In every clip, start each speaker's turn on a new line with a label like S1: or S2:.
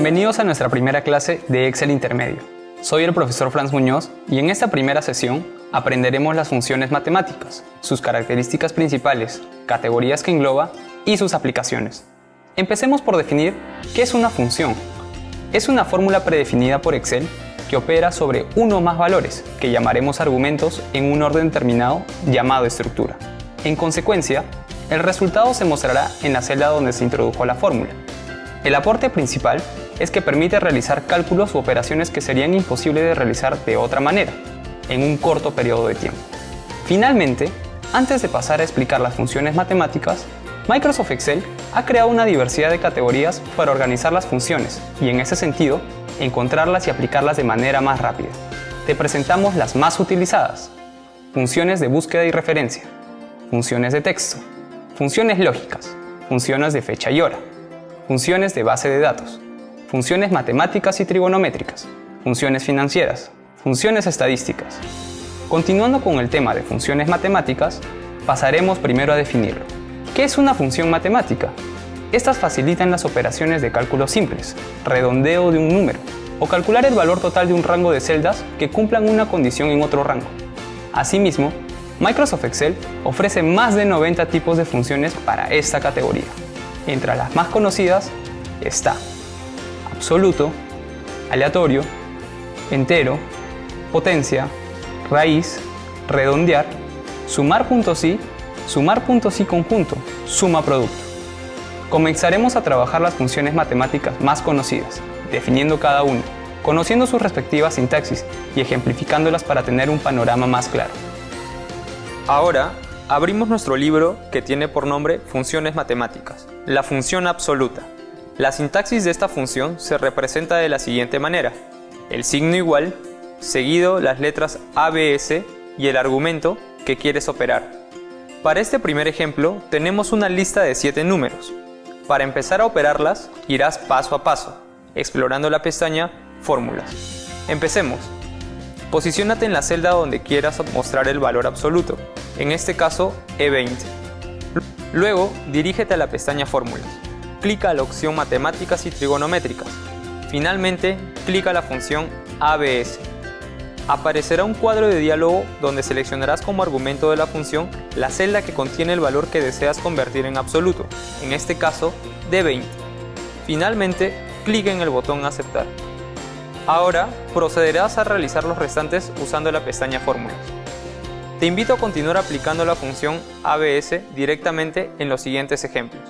S1: Bienvenidos a nuestra primera clase de Excel Intermedio. Soy el profesor Franz Muñoz y en esta primera sesión aprenderemos las funciones matemáticas, sus características principales, categorías que engloba y sus aplicaciones. Empecemos por definir qué es una función. Es una fórmula predefinida por Excel que opera sobre uno o más valores, que llamaremos argumentos en un orden determinado llamado estructura. En consecuencia, el resultado se mostrará en la celda donde se introdujo la fórmula. El aporte principal es que permite realizar cálculos u operaciones que serían imposibles de realizar de otra manera, en un corto periodo de tiempo. Finalmente, antes de pasar a explicar las funciones matemáticas, Microsoft Excel ha creado una diversidad de categorías para organizar las funciones y, en ese sentido, encontrarlas y aplicarlas de manera más rápida. Te presentamos las más utilizadas: funciones de búsqueda y referencia, funciones de texto, funciones lógicas, funciones de fecha y hora, funciones de base de datos, funciones matemáticas y trigonométricas, funciones financieras, funciones estadísticas. Continuando con el tema de funciones matemáticas, pasaremos primero a definirlo. ¿Qué es una función matemática? Estas facilitan las operaciones de cálculos simples, redondeo de un número, o calcular el valor total de un rango de celdas que cumplan una condición en otro rango. Asimismo, Microsoft Excel ofrece más de 90 tipos de funciones para esta categoría. Entre las más conocidas está absoluto, aleatorio, entero, potencia, raíz, redondear, sumar puntos y conjunto, suma producto. Comenzaremos a trabajar las funciones matemáticas más conocidas, definiendo cada una, conociendo sus respectivas sintaxis y ejemplificándolas para tener un panorama más claro.
S2: Ahora, abrimos nuestro libro que tiene por nombre Funciones Matemáticas, la función absoluta. La sintaxis de esta función se representa de la siguiente manera: el signo igual, seguido las letras A, B, S y el argumento que quieres operar. Para este primer ejemplo, tenemos una lista de 7 números. Para empezar a operarlas, irás paso a paso, explorando la pestaña Fórmulas. Empecemos. Posiciónate en la celda donde quieras mostrar el valor absoluto, en este caso E20. Luego, dirígete a la pestaña Fórmulas. Clica a la opción Matemáticas y Trigonométricas. Finalmente, clica a la función ABS. Aparecerá un cuadro de diálogo donde seleccionarás como argumento de la función la celda que contiene el valor que deseas convertir en absoluto, en este caso D20. Finalmente, clica en el botón Aceptar. Ahora, procederás a realizar los restantes usando la pestaña Fórmulas. Te invito a continuar aplicando la función ABS directamente en los siguientes ejemplos.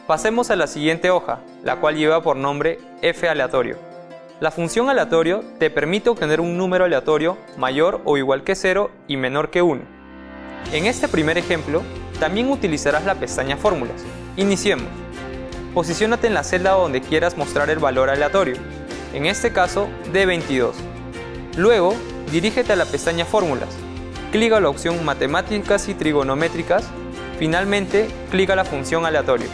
S2: Pasemos a la siguiente hoja, la cual lleva por nombre F aleatorio. La función aleatorio te permite obtener un número aleatorio mayor o igual que 0 y menor que 1. En este primer ejemplo, también utilizarás la pestaña Fórmulas. Iniciemos. Posiciónate en la celda donde quieras mostrar el valor aleatorio, en este caso D22. Luego, dirígete a la pestaña Fórmulas. Clica a la opción Matemáticas y Trigonométricas. Finalmente, clica a la función aleatorio.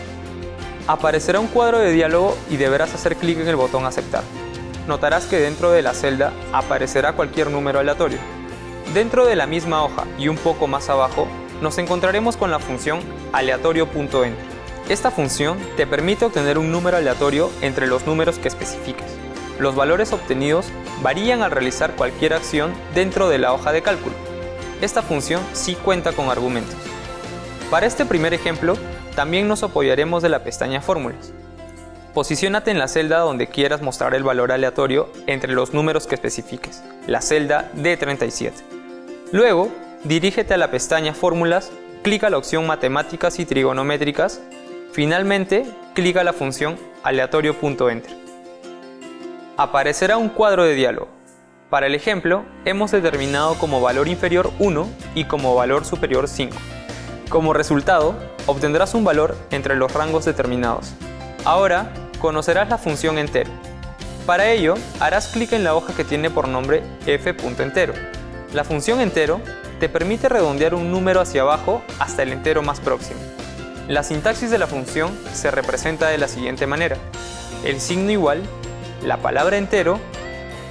S2: Aparecerá un cuadro de diálogo y deberás hacer clic en el botón Aceptar. Notarás que dentro de la celda aparecerá cualquier número aleatorio. Dentro de la misma hoja y un poco más abajo, nos encontraremos con la función aleatorio.enter. Esta función te permite obtener un número aleatorio entre los números que especifiques. Los valores obtenidos varían al realizar cualquier acción dentro de la hoja de cálculo. Esta función sí cuenta con argumentos. Para este primer ejemplo, también nos apoyaremos de la pestaña Fórmulas. Posiciónate en la celda donde quieras mostrar el valor aleatorio entre los números que especifiques, la celda D37. Luego, dirígete a la pestaña Fórmulas, clica la opción Matemáticas y Trigonométricas. Finalmente, clica la función aleatorio.enter. Aparecerá un cuadro de diálogo. Para el ejemplo, hemos determinado como valor inferior 1 y como valor superior 5. Como resultado, obtendrás un valor entre los rangos determinados. Ahora, conocerás la función entero. Para ello, harás clic en la hoja que tiene por nombre f.entero. La función entero te permite redondear un número hacia abajo hasta el entero más próximo. La sintaxis de la función se representa de la siguiente manera: el signo igual, la palabra entero,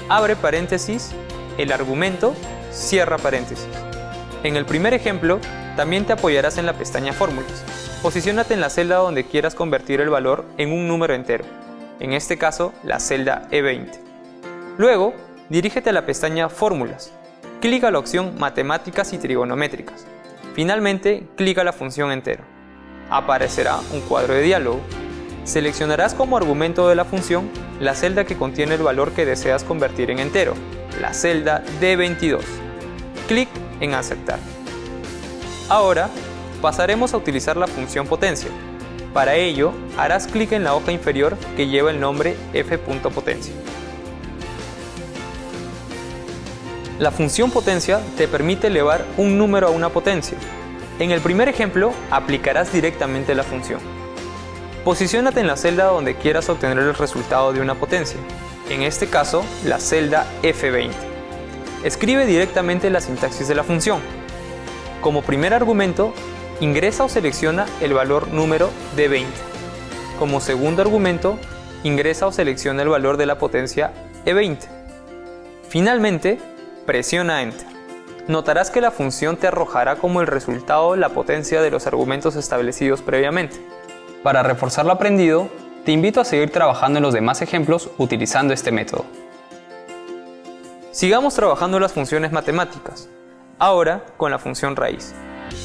S2: abre paréntesis, el argumento, cierra paréntesis. En el primer ejemplo, también te apoyarás en la pestaña Fórmulas. Posiciónate en la celda donde quieras convertir el valor en un número entero. en este caso la celda E20. Luego, dirígete a la pestaña Fórmulas. Clic a la opción Matemáticas y Trigonométricas. Finalmente, clic a la función entero. Aparecerá un cuadro de diálogo. Seleccionarás como argumento de la función la celda que contiene el valor que deseas convertir en entero, la celda D22. Clic en Aceptar. Ahora, pasaremos a utilizar la función potencia. Para ello, harás clic en la hoja inferior que lleva el nombre f.potencia. La función potencia te permite elevar un número a una potencia. En el primer ejemplo, aplicarás directamente la función. Posiciónate en la celda donde quieras obtener el resultado de una potencia, en este caso, la celda F20. Escribe directamente la sintaxis de la función. Como primer argumento, ingresa o selecciona el valor número de 20. Como segundo argumento, ingresa o selecciona el valor de la potencia E20. Finalmente, presiona Enter. Notarás que la función te arrojará como el resultado la potencia de los argumentos establecidos previamente.
S1: Para reforzar lo aprendido, te invito a seguir trabajando en los demás ejemplos utilizando este método.
S2: Sigamos trabajando las funciones matemáticas, ahora con la función raíz.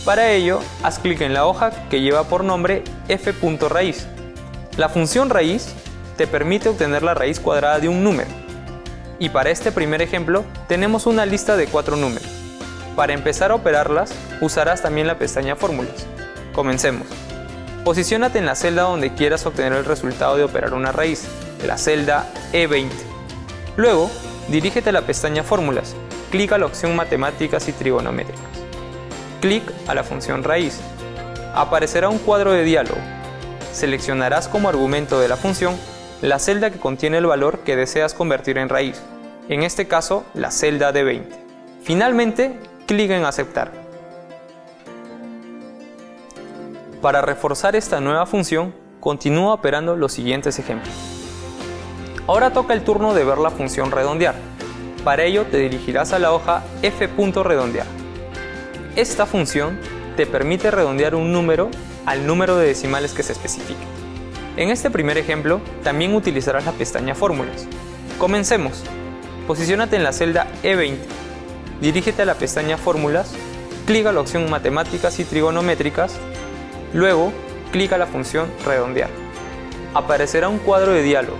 S2: Para ello, haz clic en la hoja que lleva por nombre f.raíz. La función raíz te permite obtener la raíz cuadrada de un número. Y para este primer ejemplo, tenemos una lista de 4 números. Para empezar a operarlas, usarás también la pestaña Fórmulas. Comencemos. Posiciónate en la celda donde quieras obtener el resultado de operar una raíz, la celda E20. Luego, dirígete a la pestaña Fórmulas. Clic a la opción Matemáticas y Trigonométricas. Clic a la función raíz. Aparecerá un cuadro de diálogo. Seleccionarás como argumento de la función la celda que contiene el valor que deseas convertir en raíz, en este caso la celda D20. Finalmente, clic en Aceptar. Para reforzar esta nueva función, continúa operando los siguientes ejemplos. Ahora toca el turno de ver la función redondear. Para ello te dirigirás a la hoja f.redondear. Esta función te permite redondear un número al número de decimales que se especifique. En este primer ejemplo, también utilizarás la pestaña Fórmulas. Comencemos. Posiciónate en la celda E20. Dirígete a la pestaña Fórmulas, clic a la opción Matemáticas y Trigonométricas, luego clic a la función Redondear. Aparecerá un cuadro de diálogo.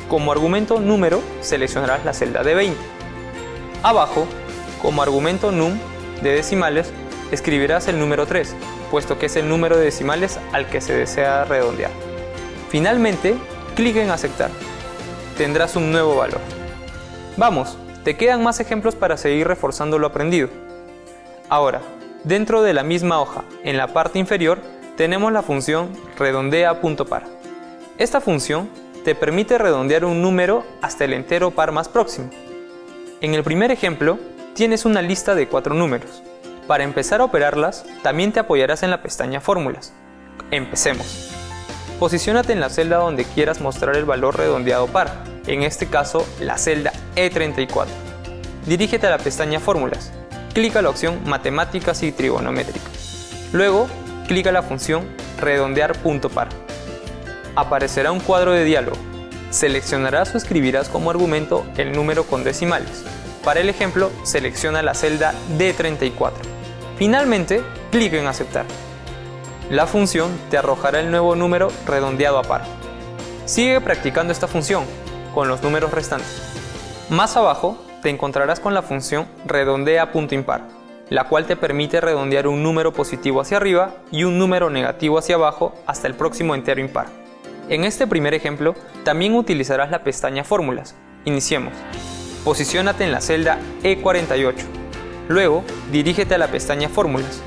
S2: Como argumento número, seleccionarás la celda D20. Abajo, como argumento num de decimales, escribirás el número 3, puesto que es el número de decimales al que se desea redondear. Finalmente, clic en Aceptar. Tendrás un nuevo valor. Vamos, te quedan más ejemplos para seguir reforzando lo aprendido. Ahora, dentro de la misma hoja, en la parte inferior, tenemos la función redondea.par. Esta función te permite redondear un número hasta el entero par más próximo. En el primer ejemplo, tienes una lista de 4 números. Para empezar a operarlas, también te apoyarás en la pestaña Fórmulas. Empecemos. Posiciónate en la celda donde quieras mostrar el valor redondeado par, en este caso la celda E34. Dirígete a la pestaña Fórmulas. Clic a la opción Matemáticas y Trigonométricas. Luego, clic a la función redondear.par. Aparecerá un cuadro de diálogo. Seleccionarás o escribirás como argumento el número con decimales. Para el ejemplo, selecciona la celda D34. Finalmente, clic en Aceptar. La función te arrojará el nuevo número redondeado a par. Sigue practicando esta función con los números restantes. Más abajo te encontrarás con la función redondea.impar, la cual te permite redondear un número positivo hacia arriba y un número negativo hacia abajo hasta el próximo entero impar. En este primer ejemplo, también utilizarás la pestaña Fórmulas. Iniciemos. Posiciónate en la celda E48. Luego, dirígete a la pestaña Fórmulas.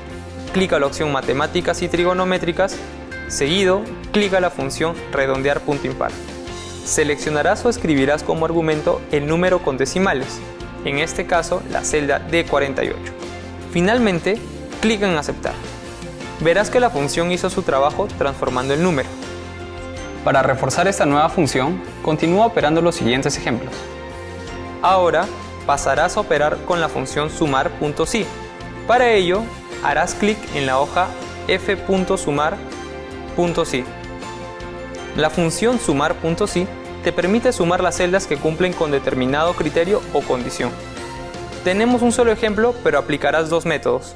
S2: Clic a la opción Matemáticas y Trigonométricas. Seguido, clic a la función redondear.impar. Seleccionarás o escribirás como argumento el número con decimales, en este caso la celda D48. Finalmente, clic en Aceptar. Verás que la función hizo su trabajo transformando el número.
S1: Para reforzar esta nueva función, continúa operando los siguientes ejemplos.
S2: Ahora pasarás a operar con la función sumar.si. Para ello, harás clic en la hoja f.sumar.si. La función sumar.si te permite sumar las celdas que cumplen con determinado criterio o condición. Tenemos un solo ejemplo, pero aplicarás dos métodos.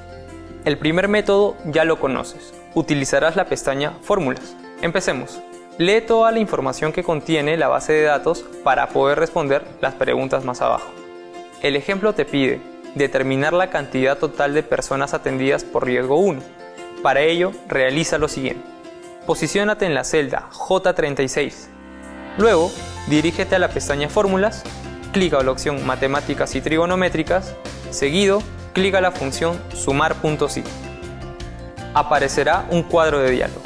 S2: El primer método ya lo conoces. Utilizarás la pestaña Fórmulas. Empecemos. Lee toda la información que contiene la base de datos para poder responder las preguntas más abajo. El ejemplo te pide determinar la cantidad total de personas atendidas por riesgo 1. Para ello, realiza lo siguiente. Posiciónate en la celda J36. Luego, dirígete a la pestaña Fórmulas, clica a la opción Matemáticas y Trigonométricas, seguido, clica a la función sumar.si. Aparecerá un cuadro de diálogo.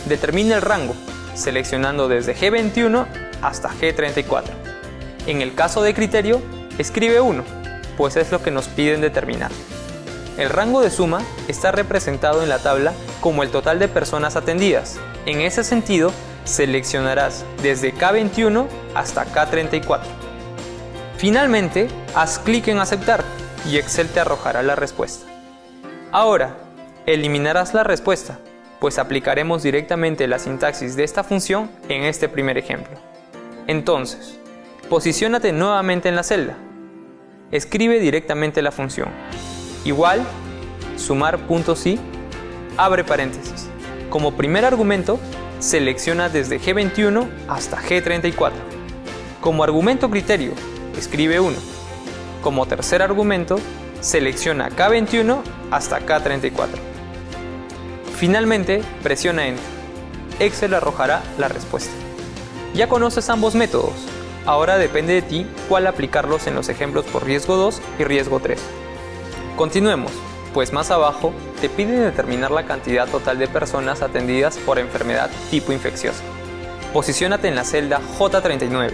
S2: Determina el rango, seleccionando desde G21 hasta G34. En el caso de criterio, escribe 1, pues es lo que nos piden determinar. El rango de suma está representado en la tabla como el total de personas atendidas. En ese sentido, seleccionarás desde K21 hasta K34. Finalmente, haz clic en aceptar y Excel te arrojará la respuesta. Ahora, eliminarás la respuesta, pues aplicaremos directamente la sintaxis de esta función en este primer ejemplo. Entonces, posiciónate nuevamente en la celda. Escribe directamente la función. Igual, sumar.si, abre paréntesis. Como primer argumento, selecciona desde G21 hasta G34. Como argumento criterio, escribe 1. Como tercer argumento, selecciona K21 hasta K34. Finalmente, presiona Enter. Excel arrojará la respuesta. Ya conoces ambos métodos. Ahora depende de ti cuál aplicarlos en los ejemplos por riesgo 2 y riesgo 3. Continuemos, pues más abajo te pide determinar la cantidad total de personas atendidas por enfermedad tipo infecciosa. Posiciónate en la celda J39.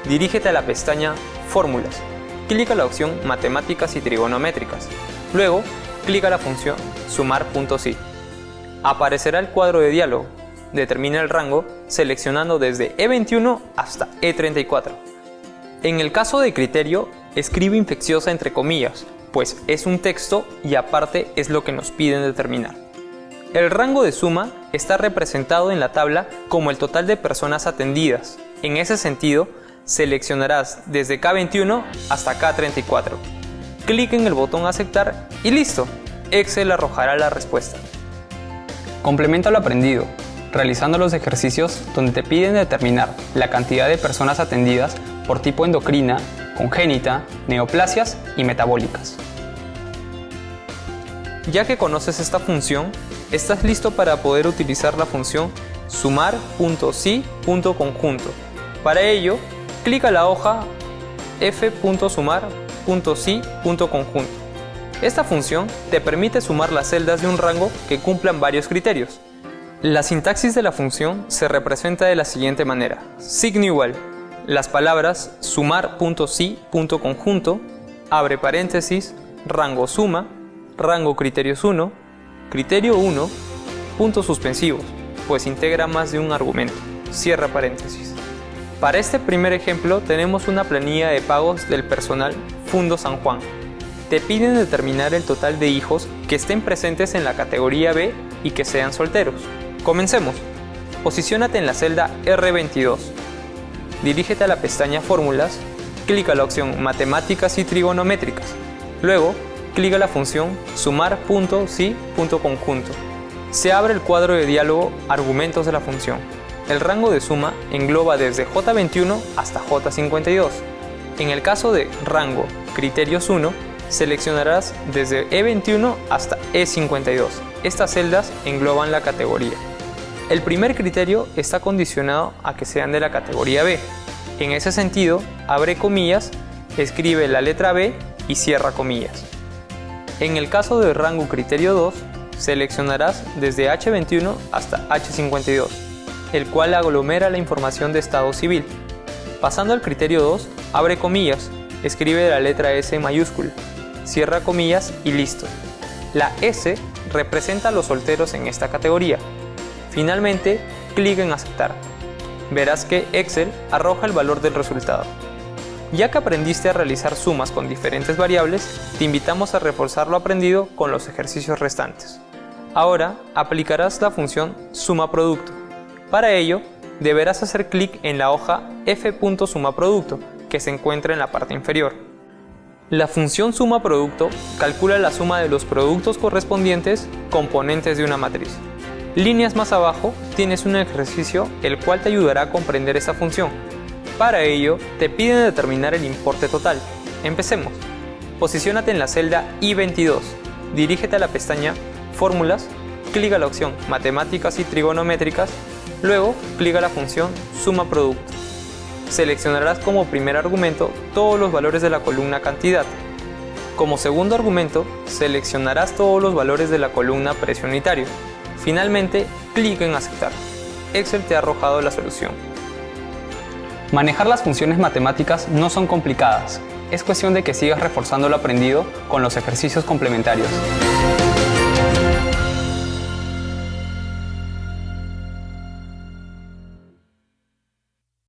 S2: Dirígete a la pestaña Fórmulas. Clica la opción Matemáticas y Trigonométricas. Luego, clica la función sumar.si. Aparecerá el cuadro de diálogo. Determina el rango seleccionando desde E21 hasta E34. En el caso de criterio, escribe infecciosa entre comillas, pues es un texto y aparte es lo que nos piden determinar. El rango de suma está representado en la tabla como el total de personas atendidas. En ese sentido, seleccionarás desde K21 hasta K34. Clic en el botón aceptar y listo, Excel arrojará la respuesta.
S1: Complementa lo aprendido, realizando los ejercicios donde te piden determinar la cantidad de personas atendidas por tipo endocrina, congénita, neoplasias y metabólicas.
S2: Ya que conoces esta función, estás listo para poder utilizar la función sumar.si.conjunto. Para ello, clica la hoja f.sumar.si.conjunto. Esta función te permite sumar las celdas de un rango que cumplan varios criterios. La sintaxis de la función se representa de la siguiente manera. Signo igual. Las palabras sumar.si.conjunto, abre paréntesis, rango suma, rango criterios 1, criterio 1, puntos suspensivos, pues integra más de un argumento, cierra paréntesis. Para este primer ejemplo tenemos una planilla de pagos del personal Fundo San Juan. Te piden determinar el total de hijos que estén presentes en la categoría B y que sean solteros. Comencemos. Posiciónate en la celda R22. Dirígete a la pestaña Fórmulas, clica la opción Matemáticas y Trigonométricas. Luego, clica la función sumar.si.conjunto. Se abre el cuadro de diálogo Argumentos de la función. El rango de suma engloba desde J21 hasta J52. En el caso de rango criterios 1, seleccionarás desde E21 hasta E52. Estas celdas engloban la categoría. El primer criterio está condicionado a que sean de la categoría B. En ese sentido, abre comillas, escribe la letra B y cierra comillas. En el caso del rango criterio 2, seleccionarás desde H21 hasta H52, el cual aglomera la información de estado civil. Pasando al criterio 2, abre comillas, escribe la letra S en mayúscula, cierra comillas y listo. La S representa a los solteros en esta categoría. Finalmente, clic en aceptar. Verás que Excel arroja el valor del resultado. Ya que aprendiste a realizar sumas con diferentes variables, te invitamos a reforzar lo aprendido con los ejercicios restantes. Ahora, aplicarás la función suma producto. Para ello, deberás hacer clic en la hoja f.sumaproducto, que se encuentra en la parte inferior. La función sumaproducto calcula la suma de los productos correspondientes componentes de una matriz. Líneas más abajo tienes un ejercicio el cual te ayudará a comprender esta función. Para ello, te piden determinar el importe total. Empecemos. Posiciónate en la celda I22, dirígete a la pestaña Fórmulas, clic a la opción Matemáticas y Trigonométricas, luego clic a la función Suma Producto. Seleccionarás como primer argumento todos los valores de la columna Cantidad. Como segundo argumento, seleccionarás todos los valores de la columna Precio unitario. Finalmente, clic en Aceptar. Excel te ha arrojado la solución.
S1: Manejar las funciones matemáticas no son complicadas, es cuestión de que sigas reforzando lo aprendido con los ejercicios complementarios.